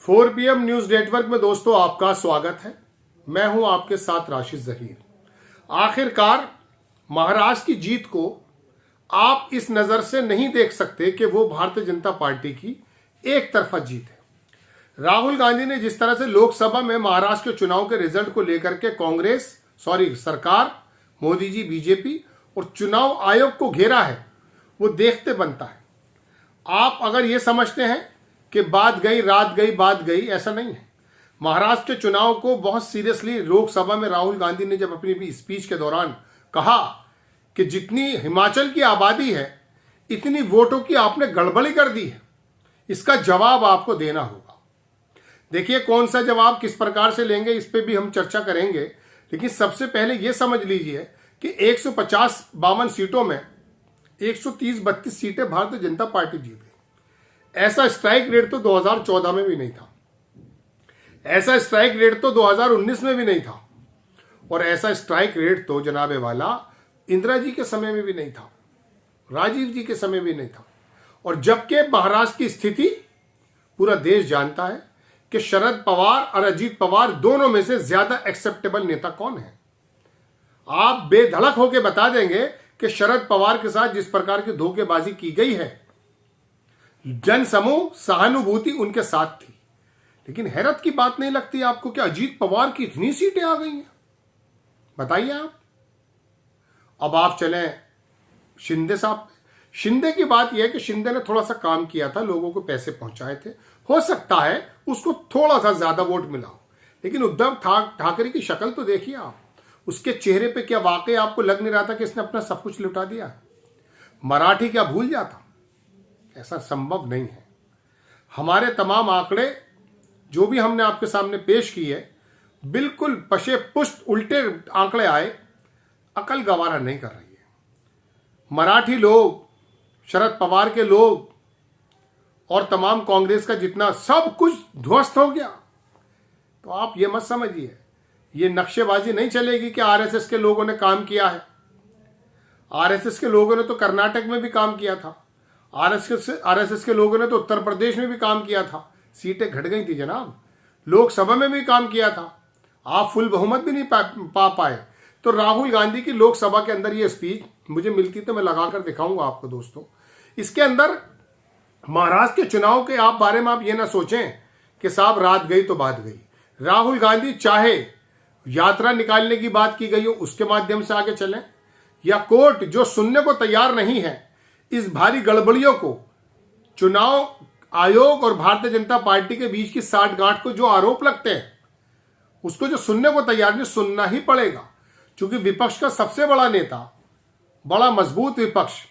4PM news network में दोस्तों आपका स्वागत है। मैं हूं आपके साथ राशिद जहीर। आखिरकार महाराष्ट्र की जीत को आप इस नजर से नहीं देख सकते कि वो भारतीय जनता पार्टी की एक तरफा जीत है। राहुल गांधी ने जिस तरह से लोकसभा में महाराष्ट्र के चुनाव के रिजल्ट को लेकर के सरकार, मोदी जी, बीजेपी और चुनाव आयोग को घेरा है, वो देखते बनता है। आप अगर ये समझते हैं कि बात गई रात गई बात गई, ऐसा नहीं है। महाराष्ट्र के चुनाव को बहुत सीरियसली लोकसभा में राहुल गांधी ने जब अपनी स्पीच के दौरान कहा कि जितनी हिमाचल की आबादी है इतनी वोटों की आपने गड़बड़ी कर दी है, इसका जवाब आपको देना होगा। देखिए कौन सा जवाब किस प्रकार से लेंगे इस पे भी हम चर्चा करेंगे, लेकिन सबसे पहले यह समझ लीजिए कि 150-52 सीटों में 130-32 सीटें भारतीय जनता पार्टी जीत गई। ऐसा स्ट्राइक रेट तो 2014 में भी नहीं था, ऐसा स्ट्राइक रेट तो 2019 में भी नहीं था, और ऐसा स्ट्राइक रेट तो जनाबे वाला इंदिरा जी के समय में भी नहीं था, राजीव जी के समय भी नहीं था। और जबकि महाराष्ट्र की स्थिति पूरा देश जानता है कि शरद पवार और अजीत पवार दोनों में से ज्यादा एक्सेप्टेबल नेता कौन है। आप बेधड़क होकर बता देंगे कि शरद पवार के साथ जिस प्रकार की धोखेबाजी की गई है, जन समूह सहानुभूति उनके साथ थी, लेकिन हैरत की बात नहीं लगती आपको कि अजीत पवार की इतनी सीटें आ गई हैं? बताइए आप। अब आप चलें शिंदे साहब। शिंदे की बात यह है कि शिंदे ने थोड़ा सा काम किया था, लोगों को पैसे पहुंचाए थे, हो सकता है उसको थोड़ा सा ज्यादा वोट मिला हो, लेकिन उद्धव ठाकरे की शक्ल तो देखिए आप, उसके चेहरे पे क्या वाकई आपको लग नहीं रहा था कि इसने अपना सब कुछ लुटा दिया? मराठी क्या भूल जाता? ऐसा संभव नहीं है। हमारे तमाम आंकड़े जो भी हमने आपके सामने पेश किए, बिल्कुल पशे पुष्ट उल्टे आंकड़े आए, अकल गवारा नहीं कर रही है। मराठी लोग, शरद पवार के लोग और तमाम कांग्रेस का जितना सब कुछ ध्वस्त हो गया। तो आप ये मत समझिए ये नक्शेबाजी नहीं चलेगी कि आरएसएस के लोगों ने काम किया है। आरएसएस के लोगों ने तो कर्नाटक में भी काम किया था, आरएसएस के लोगों ने तो उत्तर प्रदेश में भी काम किया था, सीटें घट गई थी जनाब, लोकसभा में भी काम किया था, आप फुल बहुमत भी नहीं पा पाए। तो राहुल गांधी की लोकसभा के अंदर ये स्पीच मुझे मिलती तो मैं लगाकर दिखाऊंगा आपको दोस्तों। इसके अंदर महाराष्ट्र के चुनाव के आप बारे में आप ये ना सोचें कि साहब रात गई तो बात गई। राहुल गांधी चाहे यात्रा निकालने की बात की गई हो उसके माध्यम से आगे चलें, या कोर्ट जो सुनने को तैयार नहीं है इस भारी गड़बड़ियों को, चुनाव आयोग और भारतीय जनता पार्टी के बीच की साठगांठ को जो आरोप लगते हैं उसको जो सुनने को तैयार नहीं, सुनना ही पड़ेगा। क्योंकि विपक्ष का सबसे बड़ा नेता, बड़ा मजबूत विपक्ष,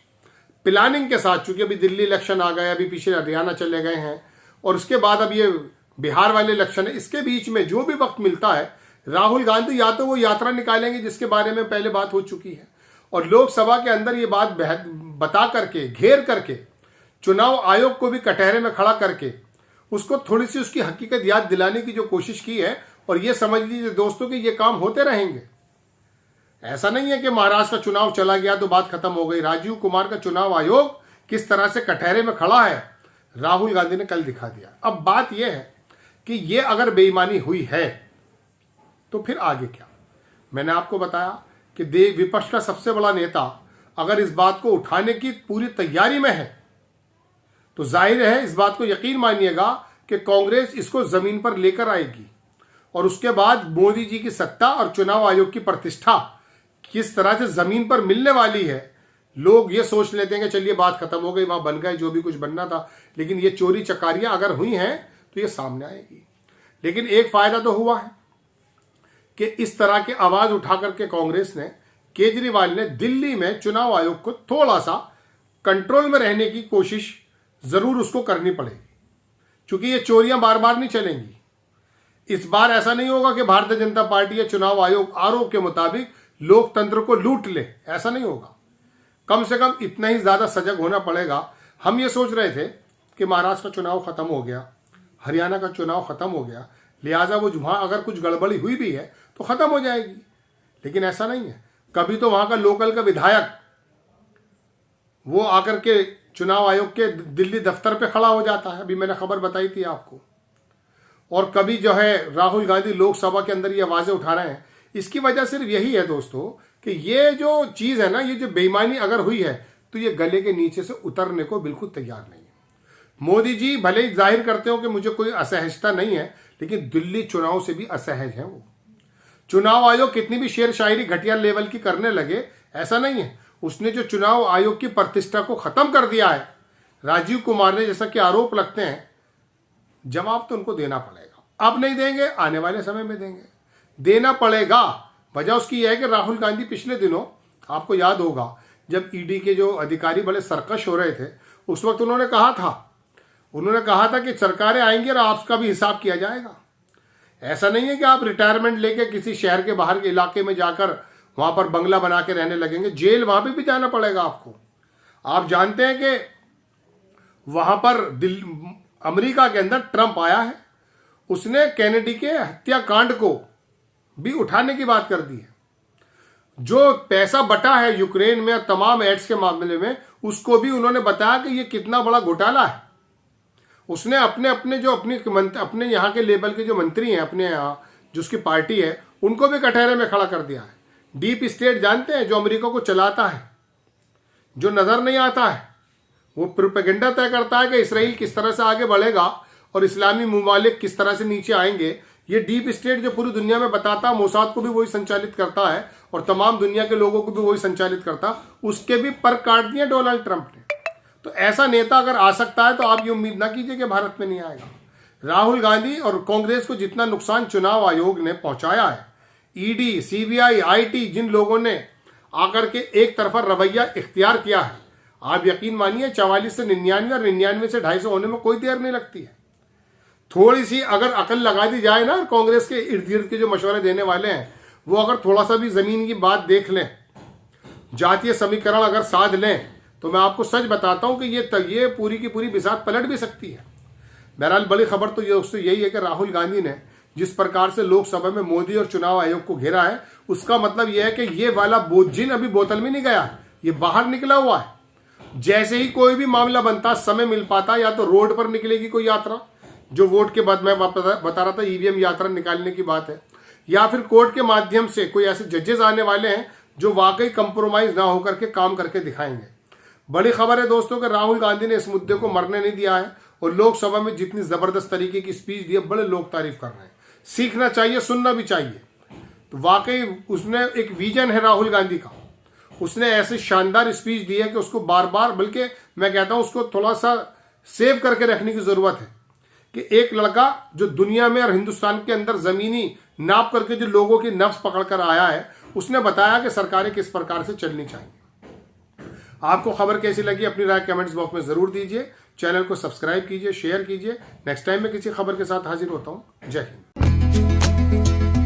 प्लानिंग के साथ, चूंकि अभी दिल्ली इलेक्शन आ गए, अभी पीछे हरियाणा चले गए हैं और उसके बाद अब ये बिहार वाले इलेक्शन है, इसके बीच में जो भी वक्त मिलता है राहुल गांधी या तो वो यात्रा निकालेंगे जिसके बारे में पहले बात हो चुकी है, और लोकसभा के अंदर ये बात बता करके, घेर करके, चुनाव आयोग को भी कटहरे में खड़ा करके उसको थोड़ी सी उसकी हकीकत याद दिलाने की जो कोशिश की है। और ये समझ लीजिए दोस्तों कि ये काम होते रहेंगे। ऐसा नहीं है कि महाराष्ट्र का चुनाव चला गया तो बात खत्म हो गई। राजीव कुमार का चुनाव आयोग किस तरह से कटहरे में खड़ा है राहुल गांधी ने कल दिखा दिया। अब बात यह है कि ये अगर बेईमानी हुई है तो फिर आगे क्या? मैंने आपको बताया कि विपक्ष का सबसे बड़ा नेता अगर इस बात को उठाने की पूरी तैयारी में है तो जाहिर है इस बात को यकीन मानिएगा कि कांग्रेस इसको जमीन पर लेकर आएगी, और उसके बाद मोदी जी की सत्ता और चुनाव आयोग की प्रतिष्ठा किस तरह से जमीन पर मिलने वाली है। लोग ये सोच लेते हैं कि चलिए बात खत्म हो गई, वहां बन गए जो भी कुछ बनना था, लेकिन ये चोरी चकारियां अगर हुई हैं तो ये सामने आएगी। लेकिन एक फायदा तो हुआ है कि इस तरह की आवाज उठा करके कांग्रेस ने, केजरीवाल ने दिल्ली में चुनाव आयोग को थोड़ा सा कंट्रोल में रहने की कोशिश जरूर उसको करनी पड़ेगी, क्योंकि ये चोरियां बार बार नहीं चलेंगी। इस बार ऐसा नहीं होगा कि भारतीय जनता पार्टी या चुनाव आयोग आरोप के मुताबिक लोकतंत्र को लूट ले, ऐसा नहीं होगा। कम से कम इतना ही ज्यादा सजग होना पड़ेगा। हम ये सोच रहे थे कि महाराष्ट्र का चुनाव खत्म हो गया, हरियाणा का चुनाव खत्म हो गया, लिहाजा वो वहां अगर कुछ गड़बड़ी हुई भी है तो खत्म हो जाएगी, लेकिन ऐसा नहीं है। कभी तो वहां का लोकल का विधायक वो आकर के चुनाव आयोग के दिल्ली दफ्तर पे खड़ा हो जाता है। अभी मैंने खबर बताई थी आपको। और कभी जो है राहुल गांधी लोकसभा के अंदर ये आवाजें उठा रहे हैं, इसकी वजह सिर्फ यही है दोस्तों कि ये जो चीज है ना, ये जो बेईमानी अगर हुई है तो ये गले के नीचे से उतरने को बिल्कुल तैयार नहीं है। मोदी जी भले ही जाहिर करते हो कि मुझे कोई असहजता नहीं है, लेकिन दिल्ली चुनाव से भी असहज है वो। चुनाव आयोग कितनी भी शेर शायरी घटिया लेवल की करने लगे, ऐसा नहीं है। उसने जो चुनाव आयोग की प्रतिष्ठा को खत्म कर दिया है राजीव कुमार ने, जैसा कि आरोप लगते हैं, जवाब तो उनको देना पड़ेगा। अब नहीं देंगे, आने वाले समय में देंगे, देना पड़ेगा। वजह उसकी यह है कि राहुल गांधी पिछले दिनों, आपको याद होगा, जब ईडी के जो अधिकारी बड़े सरकश हो रहे थे, उस वक्त उन्होंने कहा था कि सरकारें आएंगी और आपका भी हिसाब किया जाएगा। ऐसा नहीं है कि आप रिटायरमेंट लेके किसी शहर के बाहर के इलाके में जाकर वहां पर बंगला बना के रहने लगेंगे, जेल वहां भी जाना पड़ेगा आपको। आप जानते हैं कि वहां पर अमेरिका के अंदर ट्रंप आया है, उसने कैनेडी के हत्याकांड को भी उठाने की बात कर दी है। जो पैसा बटा है यूक्रेन में और तमाम एड्स के मामले में, उसको भी उन्होंने बताया कि ये कितना बड़ा घोटाला है। उसने अपने यहाँ के लेवल के जो मंत्री हैं, अपने यहाँ जिसकी पार्टी है, उनको भी कटहरे में खड़ा कर दिया है। डीप स्टेट जानते हैं, जो अमेरिका को चलाता है, जो नजर नहीं आता है, वो प्रोपेगेंडा तय करता है कि इसराइल किस तरह से आगे बढ़ेगा और इस्लामी मुमालिक किस तरह से नीचे आएंगे। ये डीप स्टेट जो पूरी दुनिया में बताता है, मोसाद को भी वही संचालित करता है और तमाम दुनिया के लोगों को भी वही संचालित करता, उसके भी पर काट दिए डोनाल्ड ट्रंप ने। तो ऐसा नेता अगर आ सकता है तो आप ये उम्मीद ना कीजिए कि भारत में नहीं आएगा। राहुल गांधी और कांग्रेस को जितना नुकसान चुनाव आयोग ने पहुंचाया है, ईडी, सीबीआई, आईटी, जिन लोगों ने आकर के एक तरफा रवैया इख्तियार किया है, आप यकीन मानिए 44 से 99 और 99 से 250 होने में कोई देर नहीं लगती है। थोड़ी सी अगर अकल लगा दी जाए ना, कांग्रेस के इर्द गिर्द के जो मशवरे देने वाले हैं वो अगर थोड़ा सा भी जमीन की बात देख लें, जातीय समीकरण अगर साध लें, तो मैं आपको सच बताता हूं कि ये पूरी की पूरी बिसात पलट भी सकती है। बहरहाल बड़ी खबर तो यही है कि राहुल गांधी ने जिस प्रकार से लोकसभा में मोदी और चुनाव आयोग को घेरा है, उसका मतलब यह है कि ये वाला जिन अभी बोतल में नहीं गया, ये बाहर निकला हुआ है। जैसे ही कोई भी मामला बनता, समय मिल पाता, या तो रोड पर निकलेगी कोई यात्रा, जो वोट के बाद मैं बता रहा था ईवीएम यात्रा निकालने की बात है, या फिर कोर्ट के माध्यम से कोई ऐसे जजेस आने वाले हैं जो वाकई कंप्रोमाइज ना होकर के काम करके दिखाएंगे। बड़ी खबर है दोस्तों कि राहुल गांधी ने इस मुद्दे को मरने नहीं दिया है और लोकसभा में जितनी जबरदस्त तरीके की स्पीच दी है, बड़े लोग तारीफ कर रहे हैं। सीखना चाहिए, सुनना भी चाहिए। तो वाकई उसने एक विजन है राहुल गांधी का, उसने ऐसी शानदार स्पीच दी है कि उसको बार बार, बल्कि मैं कहता हूं उसको थोड़ा सा सेव करके रखने की जरूरत है कि एक लड़का जो दुनिया में और हिंदुस्तान के अंदर जमीनी नाप करके जो लोगों की नफ्स पकड़ कर आया है, उसने बताया कि सरकारें किस प्रकार से चलनी चाहिए। आपको खबर कैसी लगी अपनी राय कमेंट्स बॉक्स में जरूर दीजिए। चैनल को सब्सक्राइब कीजिए, शेयर कीजिए। नेक्स्ट टाइम मैं किसी खबर के साथ हाजिर होता हूं। जय हिंद।